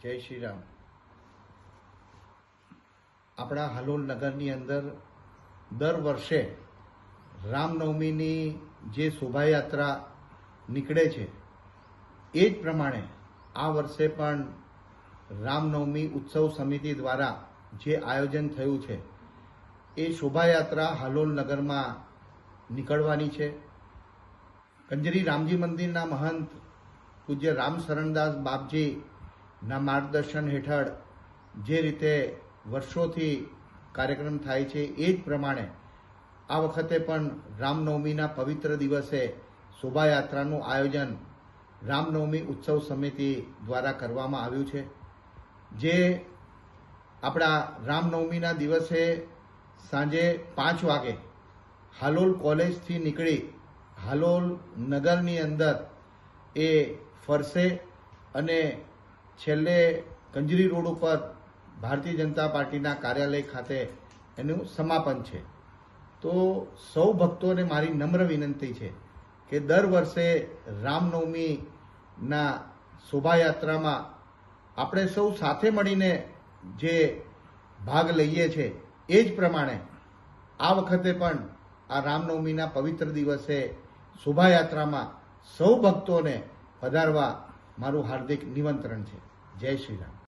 જય શ્રી રામ. આપણા હાલોલ નગરની અંદર દર વર્ષે રામનવમીની જે શોભાયાત્રા નીકળે છે એ જ પ્રમાણે આ વર્ષે પણ રામનવમી ઉત્સવ સમિતિ દ્વારા જે આયોજન થયું છે એ શોભાયાત્રા હાલોલ નગરમાં નીકળવાની છે. કંજરી રામજી મંદિરના મહંત પૂજ્ય રામશરણદાસ બાપજીના માર્ગદર્શન હેઠળ જે રીતે વર્ષોથી કાર્યક્રમ થાય છે એ જ પ્રમાણે આ વખતે પણ રામનવમીના પવિત્ર દિવસે શોભાયાત્રાનું આયોજન રામનવમી ઉત્સવ સમિતિ દ્વારા કરવામાં આવ્યું છે. જે આપણા રામનવમીના દિવસે સાંજે 5 વાગે હાલોલ કોલેજથી નીકળી હાલોલ નગરની અંદર એ ફરશે અને છેલ્લે કંજરી રોડ ઉપર ભારતીય જનતા પાર્ટીના કાર્યાલય ખાતે એનું સમાપન છે. તો સૌ ભક્તોને મારી નમ્ર વિનંતી છે કે દર વર્ષે રામનવમીના શોભાયાત્રામાં આપણે સૌ સાથે મળીને જે ભાગ લઈએ છીએ એ જ પ્રમાણે આ વખતે પણ આ રામનવમીના પવિત્ર દિવસે શોભાયાત્રામાં સૌ ભક્તોને પધારવા મારું હાર્દિક નિમંત્રણ છે. જય શ્રી રામ.